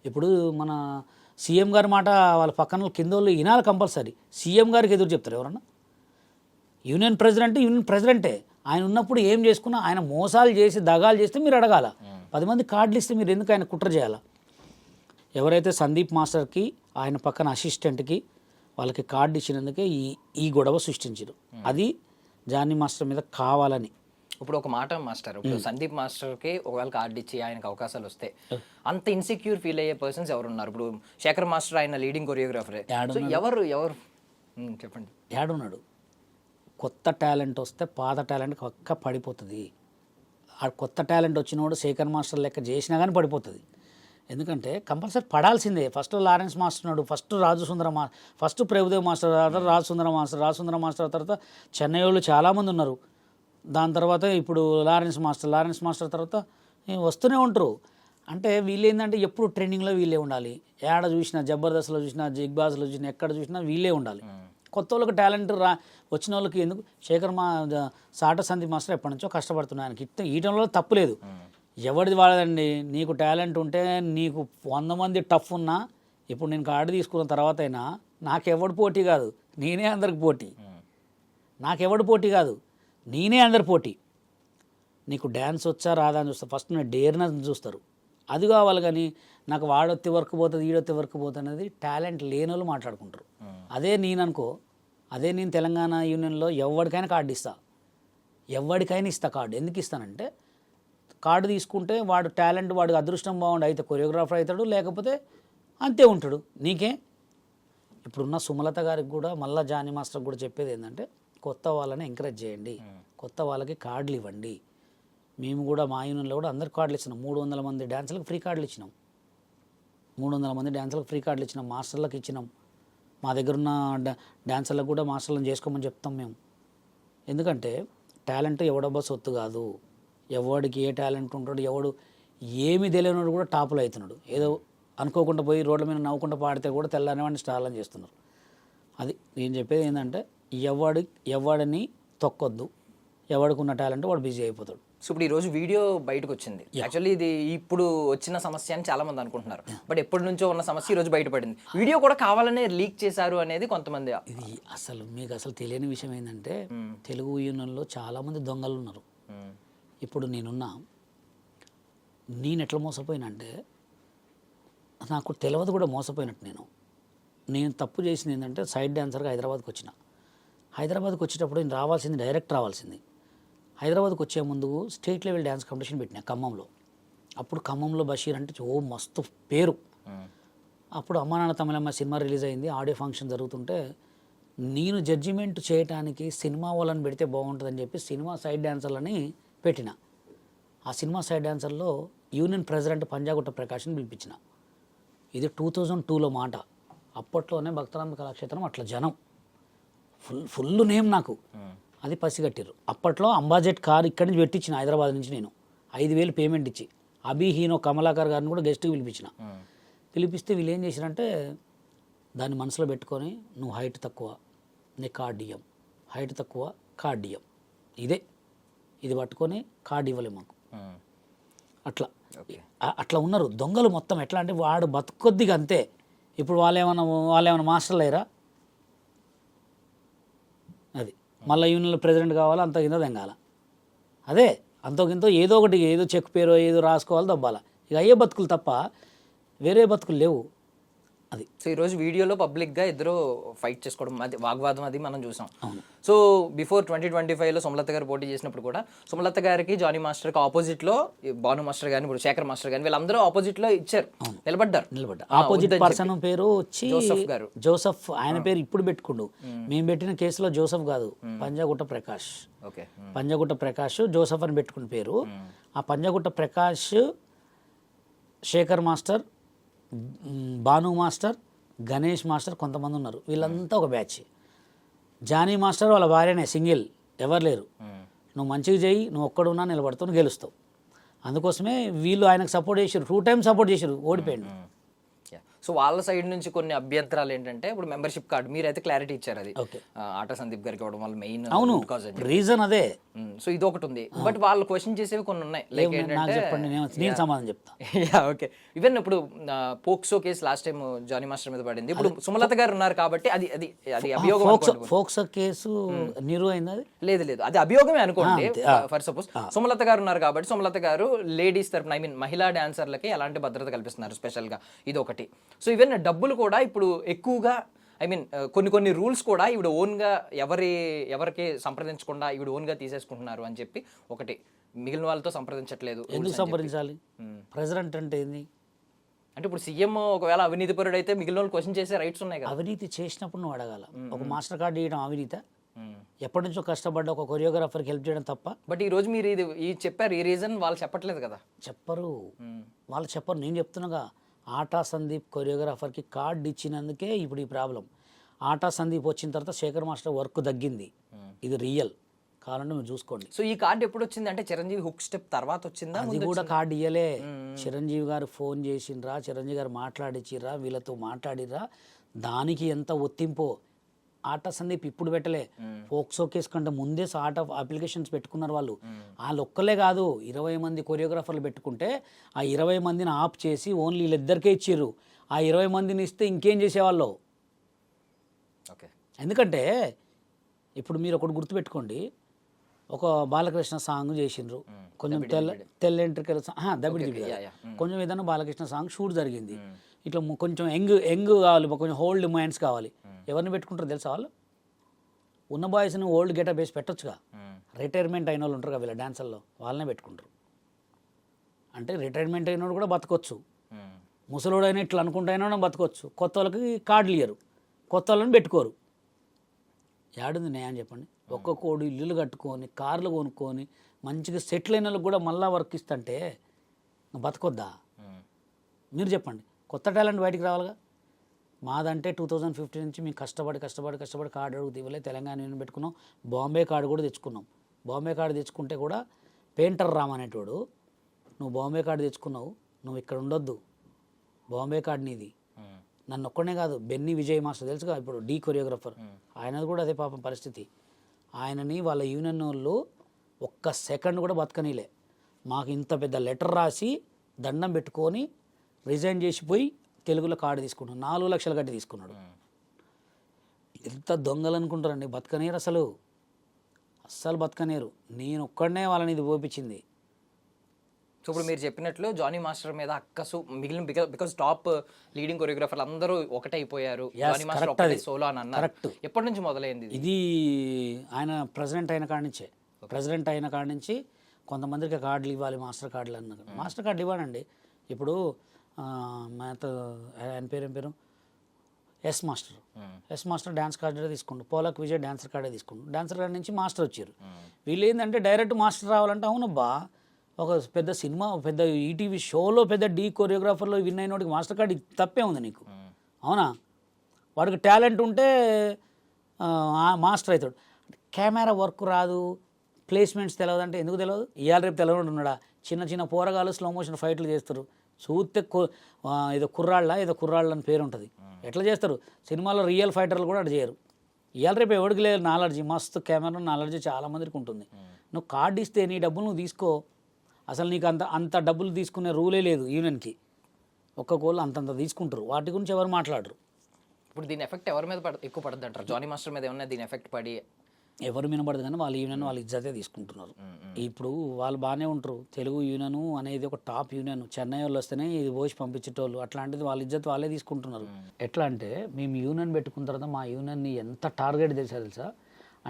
ఇప్పుడు మన సీఎం గారి మాట వాళ్ళ పక్కన కింద వాళ్ళు వినాలి కంపల్సరీ. సీఎం గారికి ఎదురు చెప్తారు ఎవరన్నా? యూనియన్ ప్రెసిడెంటే. ఆయన ఉన్నప్పుడు ఏం చేసుకున్నా ఆయన మోసాలు చేసి దగాలు చేస్తే మీరు అడగాల. 10 మంది కార్డులు ఇస్తే మీరు ఎందుకు ఆయన కుట్ర చేయాలా? ఎవరైతే సందీప్ మాస్టర్కి ఆయన పక్కన అసిస్టెంట్కి వాళ్ళకి కార్డు ఇచ్చినందుకే ఈ గొడవ సృష్టించారు. అది జానీ మాస్టర్ మీద కావాలని. ఇప్పుడు ఒక మాట మాస్టర్, ఇప్పుడు సందీప్ మాస్టర్కి ఒకవేళ కార్డు ఇచ్చి ఆయనకు అవకాశాలు వస్తే అంత ఇన్సెక్యూర్ ఫీల్ అయ్యే పర్సన్స్ ఎవరున్నారు? ఇప్పుడు శేఖర్ మాస్టర్ ఆయన లీడింగ్ కొరియోగ్రాఫరే. ఎవరు చెప్పండి. ఏడున్నాడు? కొత్త టాలెంట్ వస్తే పాత టాలెంట్ పక్క పడిపోతుంది. ఆ కొత్త టాలెంట్ వచ్చినోడు శేఖర్ మాస్టర్ లెక్క చేసినా కానీ పడిపోతుంది. ఎందుకంటే కంపల్సరీ పడాల్సిందే. ఫస్ట్ లారెన్స్ మాస్టర్ ఉన్నాడు, ఫస్ట్ ప్రభుదేవ్ మాస్టర్, తర్వాత రాజసుందర మాస్టర్ తర్వాత చెన్నై వాళ్ళు చాలామంది ఉన్నారు. దాని తర్వాత ఇప్పుడు లారెన్స్ మాస్టర్ తర్వాత వస్తూనే ఉంటారు. అంటే వీళ్ళు ఏంటంటే ఎప్పుడు ట్రైనింగ్లో వీళ్ళే ఉండాలి. ఏడ చూసినా, జబర్దస్త్లో చూసినా, బిగ్ బాస్లో చూసినా, ఎక్కడ చూసినా వీళ్ళే ఉండాలి. కొత్త వాళ్ళకి టాలెంట్ వచ్చిన వాళ్ళకి ఎందుకు? ఆటా సందీప్ మాస్టర్ ఎప్పటి నుంచో కష్టపడుతున్నాయి. ఆయనకి ఈటంలో తప్పు లేదు, ఎవరిది వాడదండి. నీకు టాలెంట్ ఉంటే నీకు 100 మంది టఫ్ ఉన్నా, ఇప్పుడు నేను కార్డు తీసుకున్న తర్వాత అయినా నాకెవడు పోటీ కాదు, నేనే అందరికి పోటీ. నాకెవడు పోటీ కాదు, నేనే అందరి పోటీ. నీకు డ్యాన్స్ వచ్చా రాదా అని చూస్తారు. ఫస్ట్ నేను డేర్నెస్ చూస్తారు, అది కావాలి. కానీ నాకు వాడొత్తి వర్క్ పోతుంది, ఈడొత్తి వర్క్ పోతుంది అనేది టాలెంట్ లేని వాళ్ళు మాట్లాడుకుంటారు. అదే నేను తెలంగాణ యూనియన్లో ఎవరికైనా కార్డు ఇస్తా కార్డు. ఎందుకు ఇస్తానంటే కార్డు తీసుకుంటే వాడు టాలెంట్, వాడు అదృష్టం బాగుండి అయితే కొరియోగ్రాఫర్ అవుతాడు, లేకపోతే అంతే ఉంటాడు. నీకే ఇప్పుడున్న సుమలత గారికి కూడా మళ్ళా జానీ మాస్టర్ కూడా చెప్పేది ఏంటంటే కొత్త వాళ్ళని ఎంకరేజ్ చేయండి, కొత్త వాళ్ళకి కార్డులు ఇవ్వండి. మేము కూడా మా యూనియన్లో కూడా అందరికి కార్డులు ఇచ్చినాం. 300 మంది డ్యాన్సులకు ఫ్రీ కార్డులు ఇచ్చినాం. 300 మంది డ్యాన్సులకు ఫ్రీ కార్డులు ఇచ్చినాం, మాస్టర్లకు ఇచ్చినాం. మా దగ్గర ఉన్న డాన్సర్లకు కూడా మాస్టర్లను చేసుకోమని చెప్తాం మేము. ఎందుకంటే టాలెంట్ ఎవడబ్బా సొత్తు కాదు. ఎవడికి ఏ టాలెంట్ ఉంటాడు, ఎవడు ఏమి తెలియనివాడు కూడా టాపులో అవుతున్నాడు. ఏదో అనుకోకుండా పోయి రోడ్ల మీద నవ్వుకుంటూ పాడితే కూడా తెల్లనివాడిని స్టార్లను చేస్తున్నారు. అది నేను చెప్పేది ఏంటంటే ఎవడిని తొక్కొద్దు, ఎవడికి ఉన్న టాలెంట్ వాడు బిజీ అయిపోతాడు. సో ఇప్పుడు ఈరోజు వీడియో బయటకు వచ్చింది. యాక్చువల్లీ ఇది ఇప్పుడు వచ్చిన సమస్య అని చాలా మంది అనుకుంటున్నారు, బట్ ఎప్పటి నుంచో ఉన్న సమస్య ఈరోజు బయటపడింది. వీడియో కూడా కావాలనే లీక్ చేశారు అనేది కొంతమంది. ఇది అసలు మీకు అసలు తెలియని విషయం ఏంటంటే తెలుగు యూనియన్లో చాలామంది దొంగలు ఉన్నారు. ఇప్పుడు నేను ఎట్లా మోసపోయినంటే నాకు తెలియదు కూడా మోసపోయినట్టు. నేను తప్పు చేసింది ఏంటంటే సైడ్ డాన్సర్గా హైదరాబాద్కి వచ్చిన. హైదరాబాద్కి వచ్చేటప్పుడు నేను రావాల్సింది డైరెక్ట్ రావాల్సింది. హైదరాబాద్కి వచ్చే ముందు స్టేట్ లెవెల్ డ్యాన్స్ కాంపిటీషన్ పెట్టినా ఖమ్మంలో. అప్పుడు ఖమ్మంలో బషీర్ అంటే మస్తు పేరు. అప్పుడు అమ్మా నాన్న తమిళమ్మ సినిమా రిలీజ్ అయింది, ఆడియో ఫంక్షన్ జరుగుతుంటే నేను జడ్జిమెంట్ చేయడానికి సినిమా వాళ్ళని పెడితే బాగుంటుందని చెప్పి సినిమా సైడ్ డాన్సర్లని పెట్టిన. ఆ సినిమా సైడ్ డాన్సర్లో యూనియన్ ప్రెసిడెంట్ పంజాగుట్ట ప్రకాష్ని పిలిపించిన. ఇది 2002లో మాట. అప్పట్లోనే భక్తరామ కళాక్షేత్రం అట్లా జనం ఫుల్ నేమ్ నాకు. అది పసిగట్టారు. అప్పట్లో అంబాజెట్ కార్ ఇక్కడి నుంచి పెట్టించిన హైదరాబాద్ నుంచి నేను 5,000 పేమెంట్ ఇచ్చి అభి హీనో కమలాకర్ గారిని కూడా గెస్ట్కి పిలిపిస్తే వీళ్ళు ఏం చేశారంటే దాన్ని మనసులో పెట్టుకొని నువ్వు హైట్ తక్కువ నీ కార్డు ఇయ్యం, హైట్ తక్కువ కార్డు ఇయ్యం, ఇది పట్టుకొని కార్డు ఇవ్వలేము మాకు. అట్లా ఉన్నారు దొంగలు మొత్తం. ఎట్లా అంటే వాడు బతుకొద్దిగా అంతే. ఇప్పుడు వాళ్ళేమన్నా మాస్టర్లు అయ్యారా? అది మళ్ళీ యూనియన్లో ప్రెసిడెంట్ కావాలా, అంత కింద తెంగాల. అదే అంతకింతో ఏదో ఒకటి, ఏదో చెక్ పేరో ఏదో రాసుకోవాలి, దబ్బాలా. ఇక అయ్యే బతుకులు తప్ప వేరే బతుకులు లేవు. అది సో ఈరోజు వీడియోలో పబ్లిక్గా ఇద్దరు ఫైట్ చేసుకోవడం, అది వాగ్వాదం అది మనం చూసాం. సో బిఫోర్ 2025లో సుమలత గారు పోటీ చేసినప్పుడు కూడా సుమలత గారికి జానీ మాస్టర్కి ఆపోజిట్లో భాను మాస్టర్ కానీ ఇప్పుడు శేఖర్ మాస్టర్ కానీ వీళ్ళందరూ ఆపోజిట్లో ఇచ్చారు, నిలబడ్డారు. ఆపోజిట్ పర్సన్ పేరు వచ్చి జోసఫ్ గారు. జోసఫ్ ఆయన పేరు ఇప్పుడు పెట్టుకుండు. మేము పెట్టిన కేసులో జోసఫ్ కాదు, పంజాగుట్ట ప్రకాష్. ఓకే, పంజాగుట్ట ప్రకాష్ జోసఫ్ అని పెట్టుకున్న పేరు. ఆ Panjagutta Prakash, Shekhar master, Bhanu master, Ganesh master కొంతమంది ఉన్నారు. వీళ్ళంతా ఒక బ్యాచ్. జానీ మాస్టర్ వాళ్ళ భార్యనే, సింగిల్, ఎవరు లేరు. నువ్వు మంచిగా చేయి, నువ్వు ఒక్కడున్నా నిలబడుతూ గెలుస్తావు. అందుకోసమే వీళ్ళు ఆయనకు సపోర్ట్ చేశారు. 2 times సపోర్ట్ చేశారు, ఓడిపోయాడు. సో వాళ్ళ సైడ్ నుంచి కొన్ని అభ్యంతరాలు ఏంటంటే ఇప్పుడు మెంబర్షిప్ కార్డు మీరైతే క్లారిటీ ఇచ్చారు, అది ఆటా సందీప్ గారికి ఇవ్వడం వల్ల మెయిన్ రీజన్ అదే. సో ఇది ఒకటి ఉంది, బట్ వాళ్ళు క్వశ్చన్ చేసేవి కొన్ని ఉన్నాయి. లైక్ నేను సమాధానం చెప్తా. ఓకే, ఈవెన్ ఇప్పుడు POCSO case last time Jani master మీద పడింది. ఇప్పుడు సుమలత గారు ఉన్నారు కాబట్టి అది అది అది అభియోగం. పోక్సో కేసు నిరు అయింది. అది లేదు అది అభియోగమే అనుకోండి. ఫర్ సపోజ్ సుమలత గారు ఉన్నారు కాబట్టి సుమలత గారు లేడీస్ తరపున, ఐ మీన్ మహిళా డాన్సర్లకి ఎలాంటి భద్రత కల్పిస్తున్నారు స్పెషల్గా, ఇది ఒకటి. సో ఈవెన్ డబ్బులు కూడా ఇప్పుడు ఎక్కువగా, ఐ మీన్ కొన్ని రూల్స్ కూడా ఇప్పుడు ఓన్గా ఎవరికి సంప్రదించకుండా ఇప్పుడు ఓన్గా తీసేసుకుంటున్నారు అని చెప్పి ఒకటి. మిగిలిన వాళ్ళతో సంప్రదించట్లేదు. ఎందుకు సంప్రదించాలి? ప్రెసిడెంట్ అంటే ఏంది? అంటే ఇప్పుడు సీఎం ఒకవేళ అవినీతి పరుడు అయితే మిగిలిన వాళ్ళు క్వశ్చన్ చేసే రైట్స్ ఉన్నాయి కదా. అవినీతి చేసినప్పుడు నువ్వు అడగాల. ఒక మాస్టర్ కార్డు ఇవ్వడం అవినీత? ఎప్పటి నుంచో కష్టపడ్డ ఒక కొరియోగ్రాఫర్కి హెల్ప్ చేయడం తప్ప? బట్ ఈ రోజు మీరు ఇది చెప్పారు, ఈ రీజన్ వాళ్ళు చెప్పట్లేదు కదా. వాళ్ళు చెప్పరు, నేను చెప్తున్నాగా. ఆటా సందీప్ కొరియోగ్రాఫర్కి కార్డు ఇచ్చినందుకే ఇప్పుడు ఈ ప్రాబ్లం. ఆటా సందీప్ వచ్చిన తర్వాత శేఖర్ మాస్టర్ వర్క్ తగ్గింది. ఇది రియల్, కావాలంటే మీరు చూసుకోండి. సో ఈ కార్డు ఎప్పుడు వచ్చింది అంటే చిరంజీవి హుక్ స్టెప్ తర్వాత వచ్చిందా? అది కూడా కార్డు ఇయ్యలే. చిరంజీవి గారు ఫోన్ చేసిండ్రా, చిరంజీవి గారు మాట్లాడిచ్చిర్రా, వీళ్ళతో మాట్లాడిర్రా, దానికి ఎంత ఒత్తింపో. ఆటా సందీప్ ఇప్పుడు పెట్టలే, పోక్సో కేసు కంటే ముందే ఆటా అప్లికేషన్స్ పెట్టుకున్నారు వాళ్ళు. వాళ్ళు ఒక్కలే కాదు, 20 మంది కొరియోగ్రాఫర్లు పెట్టుకుంటే ఆ 20 మందిని ఆఫ్ చేసి ఓన్లీ వీళ్ళిద్దరికే ఇచ్చిర్రు. ఆ 20 మందిని ఇస్తే ఇంకేం చేసేవాళ్ళు? ఎందుకంటే ఇప్పుడు మీరు ఒకటి గుర్తుపెట్టుకోండి, ఒక బాలకృష్ణ సాంగ్ చేసిండ్రు, కొంచెం తెల్ల ఎంట్రికల్ దబిడి, కొంచెం ఏదైనా బాలకృష్ణ సాంగ్ షూట్ జరిగింది. ఇట్లా కొంచెం యంగ్ కావాలి, కొంచెం ఓల్డ్ మైండ్స్ కావాలి. ఎవరిని పెట్టుకుంటారో తెలుసా? వాళ్ళు ఉన్న బాయ్స్ని ఓల్డ్ గెటప్ వేసి పెట్టొచ్చుగా. రిటైర్మెంట్ అయిన వాళ్ళు ఉంటారు కదా వీళ్ళ డాన్సర్లో, వాళ్ళనే పెట్టుకుంటారు. అంటే రిటైర్మెంట్ అయినోడు కూడా బతకొచ్చు, ముసలోడైనా ఇట్లా అనుకుంటా అయినా బతకొచ్చు. కొత్త వాళ్ళకి కార్డులు ఇయ్యరు, కొత్త వాళ్ళని పెట్టుకోరు. ఏడుంది న్యాయం చెప్పండి? ఒక్కొక్కడు ఇల్లులు కట్టుకొని కార్లు కొనుక్కొని మంచిగా సెటిల్ అయిన వాళ్ళకి కూడా మళ్ళీ వర్క్ ఇస్తుంటే బతకొద్దా? మీరు చెప్పండి. కొత్త టాలెంట్ బయటికి రావాలిగా. మాదంటే 2015 నుంచి మేము కష్టపడి కార్డు అడుగు ఇవ్వలే. తెలంగాణ యూనియన్ పెట్టుకున్నాం. బాంబే కార్డు కూడా తెచ్చుకున్నాం. బాంబే కార్డు తెచ్చుకుంటే కూడా పెయింటర్ రామ్ అనేటోడు, నువ్వు బాంబే కార్డు తెచ్చుకున్నావు, నువ్వు ఇక్కడ ఉండొద్దు, బాంబే కార్డు నీది. నన్ను ఒక్కడే కాదు, బెన్నీ విజయ్ మాస్టర్ తెలుసుగా, ఇప్పుడు డీ కొరియోగ్రాఫర్, ఆయనది కూడా అదే పాపం పరిస్థితి. ఆయనని వాళ్ళ యూనియన్ వాళ్ళు ఒక్క సెకండ్ కూడా బతకనీలే. మాకు ఇంత పెద్ద లెటర్ రాసి దండం పెట్టుకొని రిజైన్ చేసిపోయి తెలుగులో కార్డు తీసుకున్నాడు. 4 లక్షలు కట్టి తీసుకున్నాడు. ఎంత దొంగలు అనుకుంటారండి? బతకనేరు, అస్సలు బతకనేరు. నేను ఒక్కడనే వాళ్ళని ఇది పోపించింది. సో ఇప్పుడు మీరు చెప్పినట్లు జానీ మాస్టర్ మీద అక్కసు మిగిలిన బికాస్ టాప్ లీడింగ్ కొరియోగ్రాఫర్లు అందరూ ఒకటే అయిపోయారు, జానీ మాస్టర్ ఒకటే సోలో అని అన్నారు. ఎప్పటి నుంచి మొదలైంది ఇది? ఆయన ప్రెసిడెంట్ అయిన కాడి నుంచి కొంతమందికి కార్డులు ఇవ్వాలి, మాస్టర్ కార్డులు అన్నారు. మాస్టర్ కార్డులు ఇవ్వడండి. ఇప్పుడు ఆయన పేరు ఎస్ మాస్టర్ డ్యాన్స్ కార్డే తీసుకుంటు, పోలక్ విజయ్ డాన్సర్ కార్డే తీసుకుంటు. డాన్సర్ కార్డు నుంచి మాస్టర్ వచ్చారు. వీళ్ళు ఏంటంటే డైరెక్ట్ మాస్టర్ రావాలంటే అవునబ్బా, ఒక పెద్ద సినిమా, పెద్ద ఈటీవీ షోలో పెద్ద డీ కొరియోగ్రాఫర్లో విన్ అయిన వాడికి మాస్టర్ కార్డు తప్పే ఉంది నీకు? అవునా? వాడికి టాలెంట్ ఉంటే మాస్టర్ అవుతాడు. కెమెరా వర్క్ రాదు, ప్లేస్మెంట్స్ తెలియదు అంటే ఎందుకు తెలియదు? ఇవాళ రేపు తెలియదు ఉన్నాడా? చిన్న పోరగాళ్ళు స్లో మోషన్ ఫైట్లు చేస్తారు. చూస్తే ఏదో కుర్రాళ్ళ అని పేరు ఉంటుంది. ఎట్లా చేస్తారు? సినిమాలో రియల్ ఫైటర్లు కూడా అటు చేయరు. ఇవాళ రేపు ఎవరికి లేదు నాలెడ్జీ, మస్తు కెమెరా నాలెడ్జీ చాలామందికి ఉంటుంది. నువ్వు కార్డు ఇస్తే నీ డబ్బులు నువ్వు తీసుకో. అసలు నీకు అంత డబ్బులు తీసుకునే రూలే లేదు యూనియన్కి. ఒక్కొక్కళ్ళు అంతంత తీసుకుంటారు. వాటి గురించి ఎవరు మాట్లాడరు. ఇప్పుడు దీని ఎఫెక్ట్ ఎవరి మీద ఎక్కువ పడుతుంది అంటారు? జానీ మాస్టర్ మీద ఏమన్నా దీని ఎఫెక్ట్ పడి? ఎవరు వినబడదు కానీ వాళ్ళ యూనియన్ వాళ్ళ ఇజ్జతే తీసుకుంటున్నారు. ఇప్పుడు వాళ్ళు బాగానే ఉంటారు. తెలుగు యూనియన్ అనేది ఒక టాప్ యూనియన్. చెన్నై వాళ్ళు వస్తేనే ఇది పోసి పంపించేటోళ్ళు. అట్లాంటిది వాళ్ళ ఇజ్జత్ వాళ్ళే తీసుకుంటున్నారు. ఎట్లా అంటే మేము యూనియన్ పెట్టుకున్న తర్వాత మా యూనియన్ని ఎంత టార్గెట్ చేశారు తెలుసా?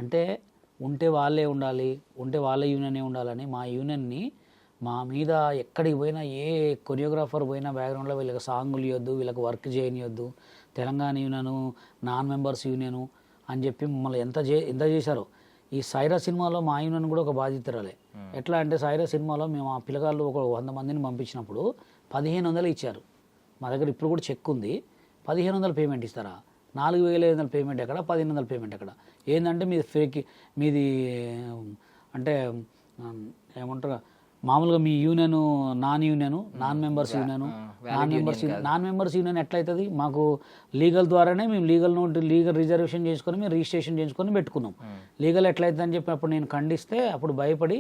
అంటే ఉంటే వాళ్ళే ఉండాలి, ఉంటే వాళ్ళ యూనియనే ఉండాలని మా యూనియన్ని మా మీద ఎక్కడికి పోయినా, ఏ కొరియోగ్రాఫర్ పోయినా బ్యాక్గ్రౌండ్లో వీళ్ళకి సాంగులు ఇవ్వద్దు, వీళ్ళకి వర్క్ చేయనియొద్దు, Telangana union non members union అని చెప్పి మమ్మల్ని ఎంత చేశారో. ఈ సైరా సినిమాలో మా యూనియన్ కూడా ఒక బాధ్యతరాలే. ఎట్లా అంటే సైరా సినిమాలో మేము ఆ పిల్లగాళ్ళు ఒక 100 మందిని పంపించినప్పుడు 1500 ఇచ్చారు. మా దగ్గర ఇప్పుడు కూడా చెక్ ఉంది. 1500 పేమెంట్ ఇస్తారా? 4500 పేమెంట్ ఎక్కడ, 1500 పేమెంట్ ఎక్కడ? ఏంటంటే మీది అంటే ఏమంటారు, మామూలుగా మీ యూనియన్ నాన్ మెంబర్స్ యూనియన్ ఎట్లయితుంది? మాకు లీగల్ ద్వారానే మేము లీగల్ రిజర్వేషన్ చేసుకొని మేము రిజిస్ట్రేషన్ చేసుకొని పెట్టుకున్నాం. లీగల్ ఎట్లయితుంది అని చెప్పి అప్పుడు నేను ఖండిస్తే అప్పుడు భయపడి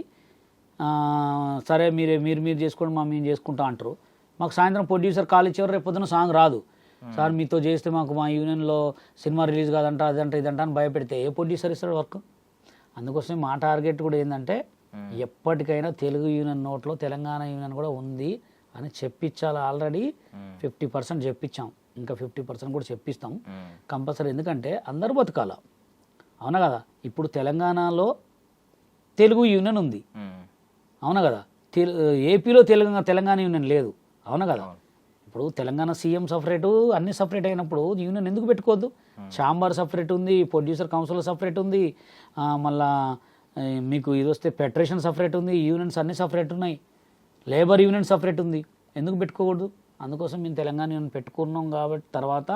సరే మీరు చేసుకోండి, మేము చేసుకుంటా అంటారు. మాకు సాయంత్రం ప్రొడ్యూసర్ కాల్ ఇచ్చేవారు, రేపు పొద్దున సాంగ్ రాదు సార్, మీతో చేస్తే మాకు మా యూనియన్లో సినిమా రిలీజ్ కాదంట, ఇదంట అని భయపెడితే ఏ ప్రొడ్యూసర్ ఇస్తాడు వర్క్? అందుకోసమే మా టార్గెట్ కూడా ఏంటంటే ఎప్పటికైనా తెలుగు యూనియన్ నోట్లో తెలంగాణ యూనియన్ కూడా ఉంది అని చెప్పించాలి. ఆల్రెడీ 50% చెప్పించాం, ఇంకా 50% కూడా చెప్పిస్తాం కంపల్సరీ. ఎందుకంటే అందరూ బతకాల, అవునా కదా? ఇప్పుడు తెలంగాణలో తెలుగు యూనియన్ ఉంది, అవునా కదా? ఏపీలో తెలంగాణ యూనియన్ లేదు, అవునా కదా? ఇప్పుడు తెలంగాణ సీఎం సపరేటు, అన్ని సపరేట్ అయినప్పుడు యూనియన్ ఎందుకు పెట్టుకోవద్దు? ఛాంబర్ సపరేట్ ఉంది, ప్రొడ్యూసర్ కౌన్సిల్ సపరేట్ ఉంది, మళ్ళా మీకు ఇది వస్తే ఫెడరేషన్ సపరేట్ ఉంది, యూనియన్స్ అన్నీ సపరేట్ ఉన్నాయి, లేబర్ యూనియన్ సపరేట్ ఉంది. ఎందుకు పెట్టుకోకూడదు? అందుకోసం మేము తెలంగాణ యూనియన్ పెట్టుకున్నాం. కాబట్టి తర్వాత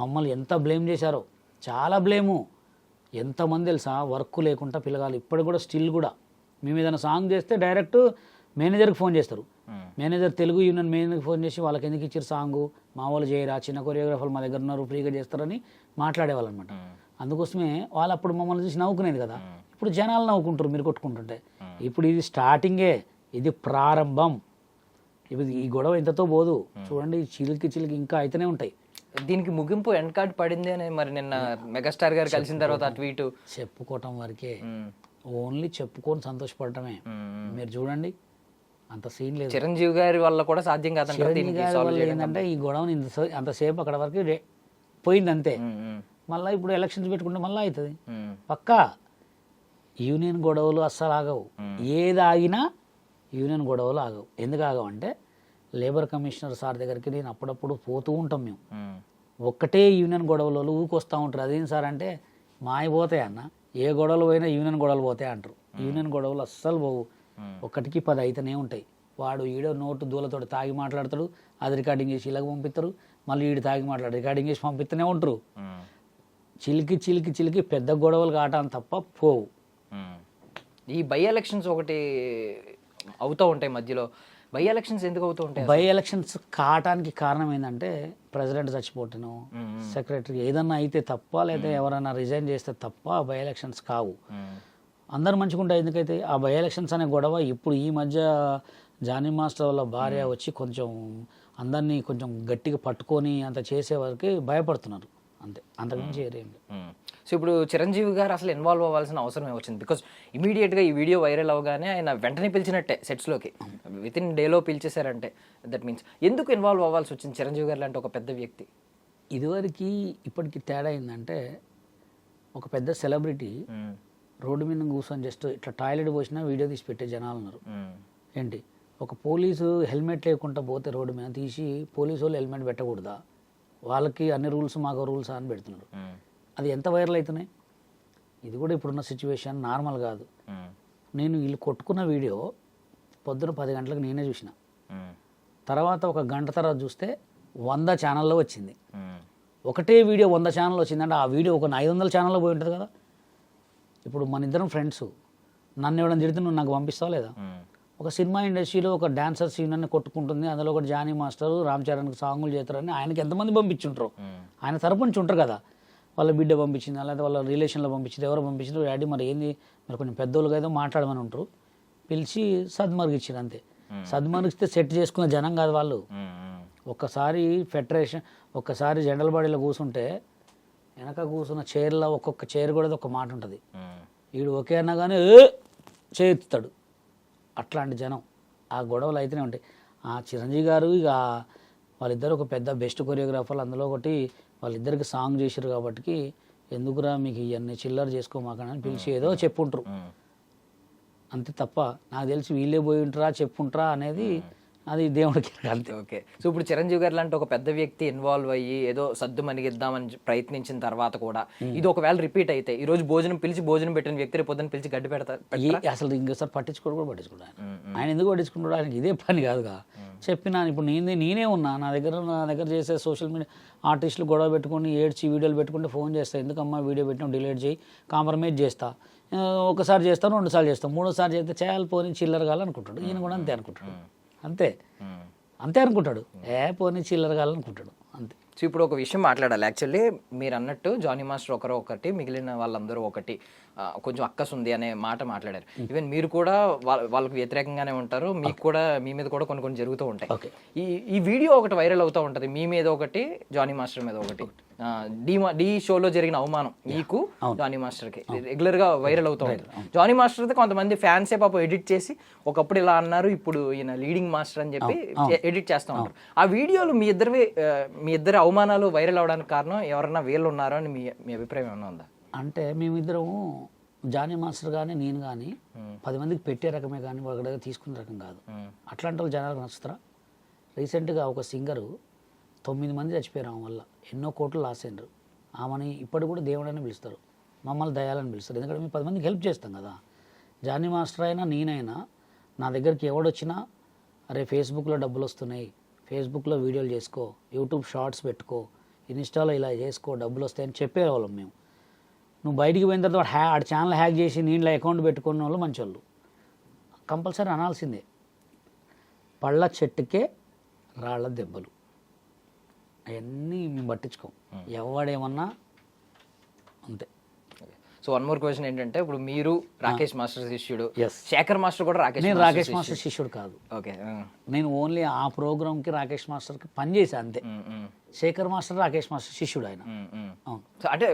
మమ్మల్ని ఎంత బ్లేమ్ చేశారో, చాలా బ్లేము. ఎంతమంది తెలుసా వర్క్ లేకుండా పిల్లగాలు ఇప్పటికి కూడా స్టిల్ కూడా మేము ఏదైనా సాంగ్ చేస్తే డైరెక్ట్ మేనేజర్కి ఫోన్ చేస్తారు. మేనేజర్ తెలుగు యూనియన్ మేనేజర్కి ఫోన్ చేసి వాళ్ళకి ఎందుకు ఇచ్చారు సాంగు, మా వాళ్ళు చేయరా, చిన్న కొరియోగ్రాఫర్లు మా దగ్గర ఉన్నారు, ఫ్రీగా చేస్తారని మాట్లాడేవాళ్ళు అనమాట. అందుకోసమే వాళ్ళు అప్పుడు మమ్మల్ని చూసి నవ్వుకునేది కదా. ఇప్పుడు జనాలు నవ్వుకుంటారు మీరు కొట్టుకుంటుంటే. ఇప్పుడు ఇది స్టార్టింగే, ఇది ప్రారంభం. ఇప్పుడు ఈ గొడవ ఇంతతో పోదు, చూడండి చిలికి ఇంకా అయితేనే ఉంటాయి. దీనికి ముగింపు ఎండ్ కార్డ్ పడింది అని మరి నిన్న మెగాస్టార్ గారు కలిసిన తర్వాత ట్వీట్ చెప్పుకోవటం వరకే, ఓన్లీ చెప్పుకొని సంతోషపడటమే. మీరు చూడండి అంత సీన్ లేదు. చిరంజీవి గారి వల్ల కూడా సాధ్యం కాదంటే ఏంటంటే ఈ గొడవని అంతసేపు అక్కడ వరకు పోయింది అంతే. మళ్ళీ ఇప్పుడు ఎలక్షన్స్ పెట్టుకుంటే మళ్ళీ అవుతుంది పక్కా. యూనియన్ గొడవలు అస్సలు ఆగవు, ఏది ఆగినా యూనియన్ గొడవలు ఆగవు. ఎందుకు ఆగవు అంటే లేబర్ కమిషనర్ సార్ దగ్గరికి నేను అప్పుడప్పుడు పోతూ ఉంటాం మేము. ఒక్కటే యూనియన్ గొడవలు ఊకొస్తూ ఉంటారు. అదేం సార్ అంటే మాయపోతాయి అన్న, ఏ గొడవలు పోయినా యూనియన్ గొడవలు పోతాయి అంటారు. యూనియన్ గొడవలు అస్సలు పోవు, ఒకటికి 10 అయితేనే ఉంటాయి. వాడు ఈడో నోటు దూలతో తాగి మాట్లాడతాడు, అది రికార్డింగ్ చేసి ఇలాగ పంపిస్తారు, మళ్ళీ ఈడు తాగి మాట్లాడు రికార్డింగ్ చేసి పంపిస్తూనే ఉంటారు. చిలికి పెద్ద గొడవలు కావటం తప్ప పోవు. ఈ బై ఎలక్షన్స్ ఒకటి అవుతూ ఉంటాయి మధ్యలో. బై ఎలక్షన్స్ ఎందుకు అవుతూ ఉంటాయి? బై ఎలక్షన్స్ కావటానికి కారణం ఏంటంటే ప్రెసిడెంట్ చచ్చిపోవటం, సెక్రటరీ ఏదన్నా అయితే తప్ప, లేదా ఎవరైనా రిజైన్ చేస్తే తప్ప బై ఎలక్షన్స్ కావు. అందరు మంచిగుంటాయి. ఎందుకైతే ఆ బై ఎలక్షన్స్ అనే గొడవ ఇప్పుడు ఈ మధ్య జానీ మాస్టర్ వాళ్ళ భార్య వచ్చి కొంచెం అందరినీ కొంచెం గట్టిగా పట్టుకొని అంత చేసే వరకు భయపడుతున్నారు అంతే, అంతకుమించి ఏరేం లేదు. సో ఇప్పుడు చిరంజీవి గారు అసలు ఇన్వాల్వ్ అవ్వాల్సిన అవసరం వచ్చింది? బికాస్ ఇమీడియట్గా ఈ వీడియో వైరల్ అవగానే ఆయన వెంటనే పిలిచినట్టే సెట్స్లోకి, విత్ ఇన్ డేలో పిలిచేశారంటే దట్ మీన్స్ ఎందుకు ఇన్వాల్వ్ అవ్వాల్సి వచ్చింది చిరంజీవి గారు లాంటి ఒక పెద్ద వ్యక్తి? ఇదివరకు ఇప్పటికి తేడా ఏంటంటే, ఒక పెద్ద సెలబ్రిటీ రోడ్డు మీద కూర్చొని జస్ట్ ఇట్లా టాయిలెట్ పోసినా వీడియో తీసి పెట్టే జనాలు ఉన్నారు. ఏంటి, ఒక పోలీసు హెల్మెట్ లేకుండా పోతే రోడ్డు మీద తీసి పోలీసు వాళ్ళు హెల్మెట్ పెట్టకూడదా, వాళ్ళకి అన్ని రూల్స్ మాకు రూల్స్ అని పెడుతున్నారు. అది ఎంత వైరల్ అవుతున్నాయి. ఇది కూడా ఇప్పుడున్న సిచ్యువేషన్ నార్మల్ కాదు. నేను వీళ్ళు కొట్టుకున్న వీడియో పొద్దున 10 గంటలకు నేనే చూసిన, తర్వాత ఒక గంట తర్వాత చూస్తే 100 ఛానల్లో వచ్చింది. ఒకటే వీడియో 100 ఛానల్ వచ్చిందంటే ఆ వీడియో ఒక 500 ఛానల్లో పోయి ఉంటుంది కదా. ఇప్పుడు మన ఇద్దరం ఫ్రెండ్స్, నన్ను ఎవడని తిడితే నువ్వు నాకు పంపిస్తావా లేదా? ఒక సినిమా ఇండస్ట్రీలో ఒక డాన్సర్స్ యూనియన్ కొట్టుకుంటుంది, అందులో ఒక జానీ మాస్టర్ రామ్ చరణ్కి సాంగులు చేస్తారని ఆయనకి ఎంతమంది పంపించుంటారు, ఆయన తరపు నుంచి ఉంటారు కదా. వాళ్ళ బిడ్డ పంపించింది, లేదా వాళ్ళ రిలేషన్లో పంపించింది, ఎవరో పంపించారు, డాడీ మరి ఏంది మరి కొంచెం పెద్దోళ్ళుగా ఏదో మాట్లాడమని ఉంటారు, పిలిచి సద్మర్గిచ్చారు అంతే. సద్మర్గిస్తే సెట్ చేసుకున్న జనం కాదు వాళ్ళు. ఒక్కసారి ఫెడరేషన్ ఒక్కసారి జనరల్ బాడీలో కూర్చుంటే వెనక కూర్చున్న చైర్లో ఒక్కొక్క చైర్ కూడా ఒక మాట ఉంటుంది. వీడు ఒకే అన్నా కానీ చేస్తాడు. అట్లాంటి జనం, ఆ గొడవలు అయితేనే ఉంటాయి. ఆ చిరంజీవి గారు ఇక వాళ్ళిద్దరు ఒక పెద్ద బెస్ట్ కొరియోగ్రాఫర్లు, అందులో ఒకటి వాళ్ళిద్దరికి సాంగ్ చేశారు కాబట్టి ఎందుకురా మీకు ఇవన్నీ చిల్లర చేసుకోమాకని పిలిచి ఏదో చెప్పుంటారు అంతే తప్ప, నాకు తెలిసి వీళ్ళే పోయి ఉంటారా చెప్పుంటారా అనేది అది దేవుడికి అంతే. ఓకే. సో ఇప్పుడు చిరంజీవి గారు లాంటి ఒక పెద్ద వ్యక్తి ఇన్వాల్వ్ అయ్యి ఏదో సద్దు మనిగిద్దామని ప్రయత్నించిన తర్వాత కూడా ఇది ఒకవేళ రిపీట్ అయితే, ఈ రోజు భోజనం పెట్టిన వ్యక్తి రేపు పొద్దున పిలిచి గడ్డి పెడతారు అసలు ఇంకోసారి పట్టించుకోడు పట్టించుకుంటాను. ఆయన ఎందుకు పట్టించుకుంటాడు, ఆయనకి ఇదే పని కాదుగా. చెప్పినాను ఇప్పుడు నేనే ఉన్నా, నా దగ్గర చేసే సోషల్ మీడియా ఆర్టిస్టులు గొడవ పెట్టుకొని ఏడ్చి వీడియోలు పెట్టుకుంటే ఫోన్ చేస్తా, ఎందుకమ్మా వీడియో పెట్టినా డిలీట్ చేయి, కాంప్రమైజ్ చేస్తా, ఒకసారి చేస్తాను 2 సార్లు చేస్తాను, 3వ సారి చేస్తే చేయాలి పోనీ చిల్లర కావాలనుకుంటాడు. ఈయన కూడా అంతే అనుకుంటాడు, అంతే అనుకుంటాడు, పోనీ చిల్లర కావాలనుకుంటాడు అంతే. సో ఇప్పుడు ఒక విషయం మాట్లాడాలి. యాక్చువల్లీ మీరు అన్నట్టు జానీ మాస్టర్ ఒకటి, మిగిలిన వాళ్ళందరూ ఒకటి, కొంచెం అక్కస్ ఉంది అనే మాట మాట్లాడారు. ఈవెన్ మీరు కూడా వాళ్ళకి వ్యతిరేకంగానే ఉంటారు, మీకు కూడా మీ మీద కూడా కొన్ని జరుగుతూ ఉంటాయి. ఈ వీడియో ఒకటి వైరల్ అవుతూ ఉంటుంది, మీ మీద ఒకటి, జానీ మాస్టర్ మీద ఒకటి. డి షోలో జరిగిన అవమానం మీకు జానీ మాస్టర్కి రెగ్యులర్ గా వైరల్ అవుతూ ఉంటుంది. జానీ మాస్టర్ అయితే కొంతమంది ఫ్యాన్సే పాపం ఎడిట్ చేసి ఒకప్పుడు ఇలా అన్నారు, ఇప్పుడు ఈయన లీడింగ్ మాస్టర్ అని చెప్పి ఎడిట్ చేస్తూ ఉంటారు. ఆ వీడియోలు మీ ఇద్దరి అవమానాలు వైరల్ అవడానికి కారణం ఎవరన్నా వీళ్ళు ఉన్నారో అని మీ అభిప్రాయం ఏమన్నా ఉందా? అంటే మేమిద్దరము జానీ మాస్టర్ కానీ నేను కానీ 10 మందికి పెట్టే రకమే కానీ వాళ్ళ దగ్గర తీసుకునే రకం కాదు. అట్లాంటి వాళ్ళు జనాలకు నచ్చుతారా? రీసెంట్గా ఒక సింగరు 9 మంది చచ్చిపోయారు ఆమె వల్ల, ఎన్నో కోట్లు లాస్ అయినారు. ఆమెని ఇప్పటికి కూడా దేవుడని పిలుస్తారు, మమ్మల్ని దయాలని పిలుస్తారు, ఎందుకంటే మేము 10 మందికి హెల్ప్ చేస్తాం కదా. జానీ మాస్టర్ అయినా నేనైనా నా దగ్గరికి ఎవడొచ్చినా అరే ఫేస్బుక్లో డబ్బులు వస్తున్నాయి, ఫేస్బుక్లో వీడియోలు చేసుకో, యూట్యూబ్ షార్ట్స్ పెట్టుకో, ఇన్స్టాలో ఇలా చేసుకో డబ్బులు వస్తాయని చెప్పేవాళ్ళం మేము. నువ్వు బయటికి పోయిన తర్వాత ఆడ ఛానల్ హ్యాక్ చేసి నీళ్ళ అకౌంట్ పెట్టుకున్న వాళ్ళు మంచోళ్ళు, కంపల్సరీ అనాల్సిందే. పళ్ళ చెట్టుకే రాళ్ళ దెబ్బలు, అవన్నీ మేము పట్టించుకోం, ఎవడేమన్నా అంతే. సో వన్ మోర్ క్వశ్చన్ ఏంటంటే, ఇప్పుడు మీరు రాకేష్ మాస్టర్ శిష్యుడు, శేఖర్ మాస్టర్ కూడా రాకేష్ మాస్టర్ శిష్యుడు కాదు. ఓకే, నేను ఓన్లీ ఆ ప్రోగ్రామ్కి రాకేష్ మాస్టర్కి పనిచేసా అంతే. శేఖర్ మాస్టర్ రాకేష్ మాస్టర్ శిష్యుడు ఆయన. అంటే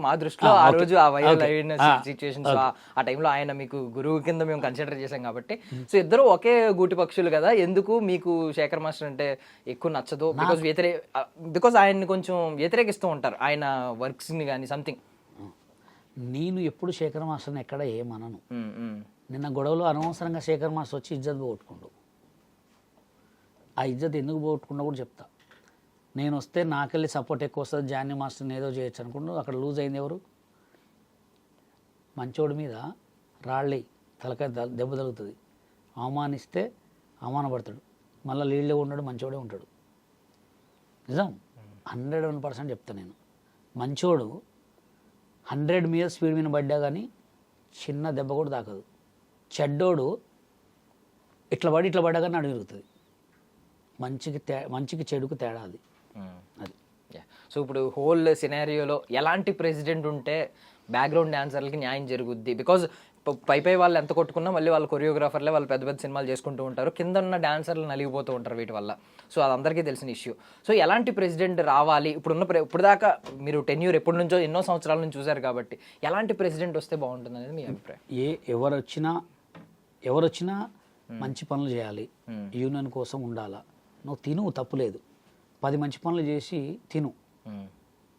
మా దృష్టిలో ఆ రోజు ఆ వైరల్ అయిన సిచ్యువేషన్స్ ఆ టైంలో ఆయన మీకు గురువు కింద మేము కన్సిడర్ చేసాం కాబట్టి, సో ఇద్దరు ఒకే గూటి పక్షులు కదా, ఎందుకు మీకు శేఖర్ మాస్టర్ అంటే ఎక్కువ నచ్చదు? బికాస్ ఆయన్ని కొంచెం వ్యతిరేకిస్తూ ఉంటారు, ఆయన వర్క్స్ ని కానీ సంథింగ్. నేను ఎప్పుడు శేఖర్ మాస్టర్ని ఎక్కడ ఏమనను. నిన్న గొడవలో అనవసరంగా శేఖర్ మాస్టర్ వచ్చి ఇజ్జత్ పోగొట్టుకుండు. ఆ ఇజ్జత్ ఎందుకు పోగొట్టుకున్నా కూడా చెప్తా. నేను వస్తే నాకెళ్ళి సపోర్ట్ ఎక్కువ వస్తుంది, జానీ మాస్టర్ని ఏదో చేయొచ్చు అనుకుంటూ అక్కడ లూజ్ అయింది ఎవరు? మంచోడి మీద రాళ్ళి తలకాయ దెబ్బ తగులుతుంది, అవమానిస్తే అవమానపడతాడు, మళ్ళీ లీడ్లో ఉన్నాడు, మంచోడే ఉంటాడు. నిజం, 101% చెప్తాను నేను. మంచోడు 100 మీద స్పీడ్ మీద పడ్డా కానీ చిన్న దెబ్బ కూడా తాకదు. చెడ్డోడు ఇట్లా పడ్డా కానీ నడుము విరుగుతుంది. మంచికి చెడుకు తేడా అది. సో ఇప్పుడు హోల్ సినారియోలో ఎలాంటి ప్రెసిడెంట్ ఉంటే బ్యాక్గ్రౌండ్ డాన్సర్లకి న్యాయం జరుగుద్ది? బికాజ్ పై వాళ్ళు ఎంత కొట్టుకున్నా మళ్ళీ వాళ్ళ కొరియోగ్రాఫర్లే వాళ్ళు పెద్ద పెద్ద సినిమాలు చేసుకుంటూ ఉంటారు, కింద ఉన్న డాన్సర్లు నలిగిపోతూ ఉంటారు వీటి వల్ల. సో అది అందరికీ తెలిసిన ఇష్యూ. సో ఎలాంటి ప్రెసిడెంట్ రావాలి? ఇప్పుడు దాకా మీరు టెన్యూర్ ఎప్పటి నుంచో ఎన్నో సంవత్సరాల నుంచి చూశారు కాబట్టి ఎలాంటి ప్రెసిడెంట్ వస్తే బాగుంటుంది అనేది మీ అభిప్రాయం? ఎవరొచ్చినా మంచి పనులు చేయాలి, యూనియన్ కోసం ఉండాలా. నువ్వు తిను, తప్పులేదు. 10 మంచి పనులు చేసి తిను,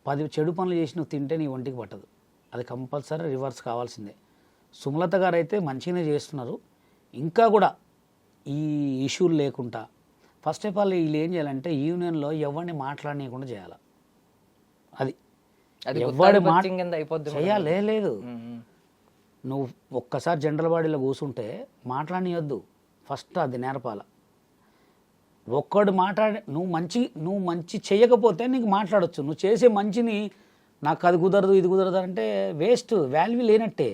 10 చెడు పనులు చేసి నువ్వు తింటే నీ ఒంటికి పట్టదు. అది కంపల్సరీ రివర్స్ కావాల్సిందే. సుమలత గారు అయితే మంచిగానే చేస్తున్నారు. ఇంకా కూడా ఈ ఇష్యూలు లేకుండా ఫస్ట్ ఆఫ్ ఆల్ వీళ్ళు ఏం చేయాలంటే యూనియన్లో ఎవరిని మాట్లాడనీయకుండా చేయాలి. అది ఎవరి చేయాలి. లేదు, నువ్వు ఒక్కసారి జనరల్ బాడీలో కూర్చుంటే మాట్లాడనీయొద్దు. ఫస్ట్ అది నేర్పాల. ఒక్కడు నువ్వు మంచి చేయకపోతే నీకు మాట్లాడొచ్చు. నువ్వు చేసే మంచిని నాకు అది కుదరదు ఇది కుదరదు అంటే వేస్ట్, వాల్యూ లేనట్టే.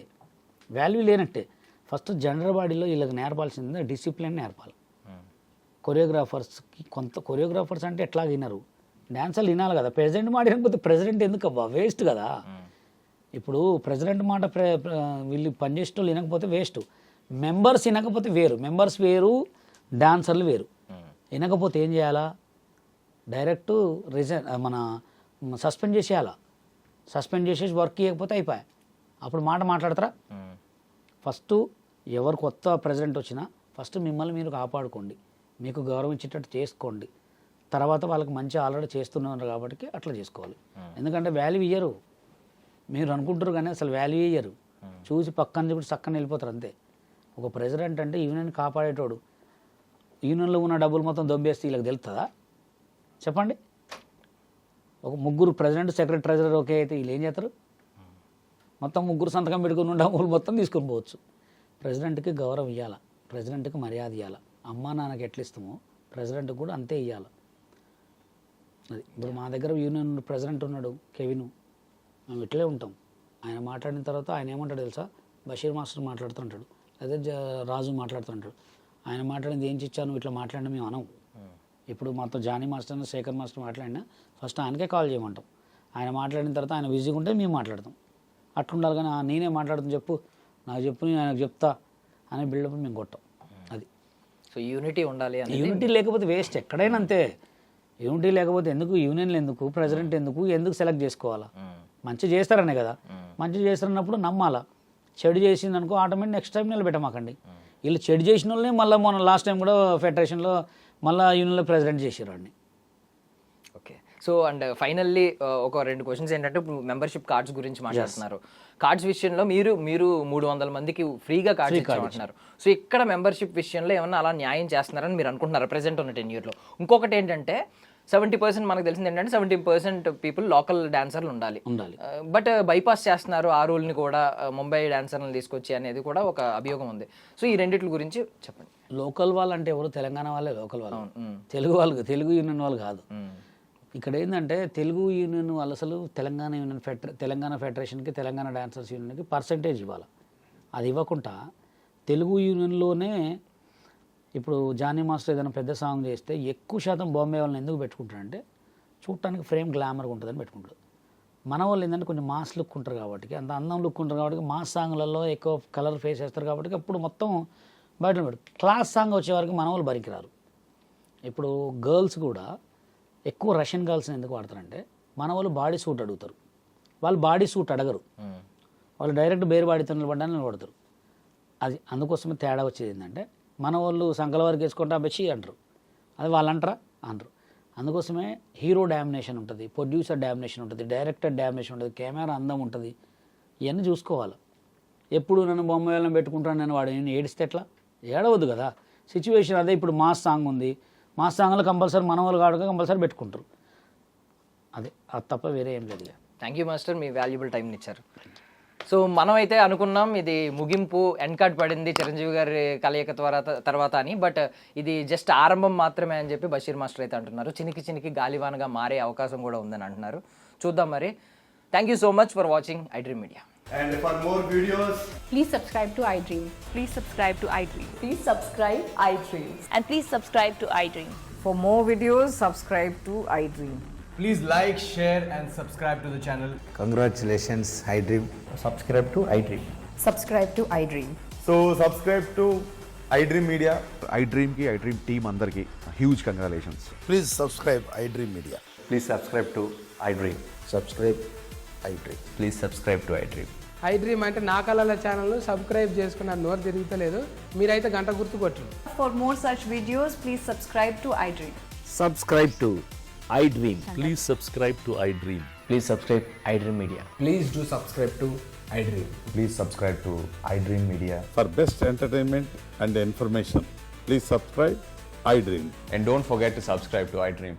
ఫస్ట్ జనరల్ బాడీలో వీళ్ళకి నేర్పాల్సింది డిసిప్లిన్ నేర్పాలి. కొరియోగ్రాఫర్స్ అంటే ఎట్లా వినరు, డాన్సర్లు వినాలి కదా. ప్రెసిడెంట్ మాట వినకపోతే ప్రెసిడెంట్ ఎందుకు అబ్బా, వేస్ట్ కదా. ఇప్పుడు ప్రెసిడెంట్ మాట వీళ్ళు పనిచేసే వాళ్ళు వినకపోతే వేస్ట్. మెంబర్స్ వినకపోతే వేరు, మెంబర్స్ వేరు, డాన్సర్లు వేరు. వినకపోతే ఏం చేయాలా? డైరెక్ట్ మన సస్పెండ్ చేసేయాలా. సస్పెండ్ చేసేసి వర్క్ చేయకపోతే అయిపోయాయి. అప్పుడు మాట్లాడతారా? ఫస్ట్ ఎవరు కొత్త ప్రెసిడెంట్ వచ్చినా ఫస్ట్ మిమ్మల్ని మీరు కాపాడుకోండి, మీకు గౌరవం ఇచ్చేటట్టు చేసుకోండి. తర్వాత వాళ్ళకి మంచి ఆల్రెడీ చేస్తున్నారు కాబట్టి అట్లా చేసుకోవాలి. ఎందుకంటే వాల్యూ ఇయ్యరు, మీరు అనుకుంటారు కానీ అసలు వాల్యూ ఇయ్యరు. చూసి పక్కన చెప్పి చక్కని వెళ్ళిపోతారు అంతే. ఒక ప్రెసిడెంట్ అంటే యూనియన్ కాపాడేటోడు. యూనియన్లో ఉన్న డబ్బులు మొత్తం దొబ్బేస్తే వీళ్ళకి తెలుస్తుందా? చెప్పండి. ఒక 3 ప్రెసిడెంట్, సెక్రటరీ, ట్రెజరర్ ఓకే అయితే వీళ్ళు ఏం చేస్తారు? మొత్తం 3 సంతకం పెట్టుకుని డబ్బులు మొత్తం తీసుకొని పోవచ్చు. ప్రెసిడెంట్కి గౌరవం ఇవ్వాలి, ప్రెసిడెంట్కి మర్యాద ఇవ్వాలి. అమ్మా నాన్నకి ఎట్లా ఇస్తామో ప్రెసిడెంట్కి కూడా అంతే ఇవ్వాలి. అది ఇప్పుడు మా దగ్గర యూనియన్ ప్రెసిడెంట్ ఉన్నాడు కెవిన్, మేము ఇట్లే ఉంటాం. ఆయన మాట్లాడిన తర్వాత ఆయన ఏమంటాడు తెలుసా? బషీర్ మాస్టర్ మాట్లాడుతుంటాడు, అదే రాజు మాట్లాడుతుంటాడు. ఆయన మాట్లాడింది ఏం చిచ్చాను ఇట్లా మాట్లాడినా మేము అనం. ఇప్పుడు మాతో జానీ మాస్టర్, శేఖర్ మాస్టర్ మాట్లాడినా ఫస్ట్ ఆయనకే కాల్ చేయమంటాం. ఆయన మాట్లాడిన తర్వాత ఆయన బిజీగా ఉంటే మేము మాట్లాడతాం. అట్లుండాలి కానీ నేనే మాట్లాడుతాను చెప్పు, నాకు చెప్పు నేను ఆయనకు చెప్తా అనే బిల్డప్ మేము కొట్టాం. అది. సో యూనిటీ ఉండాలి. యూనిటీ లేకపోతే వేస్ట్, ఎక్కడైనా అంతే. యూనిటీ లేకపోతే ఎందుకు యూనియన్లు, ఎందుకు ప్రెసిడెంట్, ఎందుకు సెలెక్ట్ చేసుకోవాలా? మంచి చేస్తారనే కదా. మంచి చేస్తారన్నప్పుడు నమ్మాలా. చెడు చేసింది అనుకో ఆటోమేటిక్ నెక్స్ట్ టైం నిలబెట్టమాకండి. వీళ్ళు చెడు చేసిన వాళ్ళని మళ్ళీ మొన్న లాస్ట్ టైం కూడా ఫెడరేషన్లో మళ్ళీ యూనియన్లో ప్రెసిడెంట్ చేసారు వాడిని. ఓకే. సో అండ్ ఫైనల్లీ ఒక 2 క్వశ్చన్స్ ఏంటంటే, మెంబర్షిప్ కార్డ్స్ గురించి మాట్లాడుతున్నారు. కార్డ్స్ విషయంలో మీరు 300 మందికి ఫ్రీగా కార్డ్స్ ఇచ్చామంటున్నారు. సో ఇక్కడ మెంబర్షిప్ విషయంలో ఏమన్నా అలా న్యాయం చేస్తున్నారని మీరు అనుకుంటున్నారు ప్రెసెంట్ ఉన్న 10 yearలో? ఇంకొకటి ఏంటంటే 70% మనకు తెలిసింది ఏంటంటే 70% పీపుల్ లోకల్ డాన్సర్లు ఉండాలి. బట్ బైపాస్ చేస్తున్నారు ఆ రూల్ని కూడా, ముంబై డాన్సర్లను తీసుకొచ్చి అనేది కూడా ఒక అభియోగం ఉంది. సో ఈ రెండిట్ల గురించి చెప్పండి. లోకల్ వాళ్ళు అంటే ఎవరు? తెలంగాణ వాళ్ళే లోకల్ వాళ్ళు, తెలుగు యూనియన్ వాళ్ళు కాదు. ఇక్కడ ఏంటంటే తెలుగు యూనియన్ వాళ్ళు అసలు తెలంగాణ ఫెడరేషన్కి, తెలంగాణ డాన్సర్స్ యూనియన్కి పర్సంటేజ్ ఇవ్వాలి. అది ఇవ్వకుండా తెలుగు యూనియన్లోనే ఇప్పుడు జానీ మాస్టర్ ఏదైనా పెద్ద సాంగ్ చేస్తే ఎక్కువ శాతం బాంబే వాళ్ళని ఎందుకు పెట్టుకుంటారంటే చూడటానికి ఫ్రేమ్ గ్లామర్గా ఉంటుందని పెట్టుకుంటారు. మన వాళ్ళు ఏంటంటే కొంచెం మాస్ లుక్ ఉంటారు కాబట్టి, అంత అందం లుక్ ఉంటారు కాబట్టి, మాస్ సాంగ్లలో ఎక్కువ కలర్ ఫేస్ చేస్తారు కాబట్టి అప్పుడు మొత్తం బయట పెడతారు. క్లాస్ సాంగ్ వచ్చేవారికి మన వాళ్ళు బరికిరారు. ఇప్పుడు గర్ల్స్ కూడా ఎక్కువ రష్యన్ గర్ల్స్ని ఎందుకు వాడతారంటే మన వాళ్ళు బాడీ సూట్ అడుగుతారు, వాళ్ళు బాడీ సూట్ అడగరు. వాళ్ళు డైరెక్ట్ బేర్ బాడీతో నిలబడ్డానికి నిలబడతారు. అది అందుకోసమే తేడా వచ్చేది ఏంటంటే మన వాళ్ళు సంకల వరకు వేసుకుంటా బెచ్చి అంటారు, అది వాళ్ళు అంటారా అనరు. అందుకోసమే హీరో డామినేషన్ ఉంటుంది, ప్రొడ్యూసర్ డామినేషన్ ఉంటుంది, డైరెక్టర్ డామినేషన్ ఉంటుంది, కెమెరా అందం ఉంటుంది. ఇవన్నీ చూసుకోవాలి. ఎప్పుడు నన్ను బొమ్మ వేళ్ళని పెట్టుకుంటాను నేను, వాడు నేను ఏడిస్తే ఎట్లా? ఏడవద్దు కదా. సిచ్యువేషన్ అదే. ఇప్పుడు మాస్ సాంగ్ ఉంది, మాస్ సాంగ్లో కంపల్సరీ మన వాళ్ళు కాడుగా కంపల్సరీ పెట్టుకుంటారు. అదే అది తప్ప వేరే ఏం లేదు ఇక. Thank you master, me valuable టైంని ఇచ్చారు. సో మనం అయితే అనుకున్నాం ఇది ముగింపు, ఎండ్ కార్డ్ పడింది చిరంజీవి గారి కలయిక తర్వాత అని, బట్ ఇది జస్ట్ ఆరంభం మాత్రమే అని చెప్పి బషీర్ మాస్టర్ అయితే అంటున్నారు. చినికి గాలివానగా మారే అవకాశం కూడా ఉందని అంటున్నారు. చూద్దాం మరి. Thank you so much for watching iDream Media. And for more videos, Please subscribe to iDream. Please subscribe to iDream. Please subscribe iDream. And please subscribe to iDream. For more videos, subscribe to iDream. please like, share, and subscribe to the channel. Congratulations, iDream. Subscribe to iDream. Subscribe to iDream. So subscribe to iDream Media. iDream ki iDream team andarki huge congratulations. Please subscribe iDream Media. Please subscribe to iDream. Subscribe iDream. Please subscribe to iDream. iDream అంటే నా కళల channel subscribe చేసుకున్న నోరు తిరుగుతలేదు, మీరైతే గంట గుర్తు కొట్టండి. For more such videos, please subscribe to iDream. Subscribe to iDream. Please subscribe to iDream. Please subscribe iDream Media. Please do subscribe to iDream. Please subscribe to iDream Media. For best entertainment and information, please subscribe iDream. And don't forget to subscribe to iDream.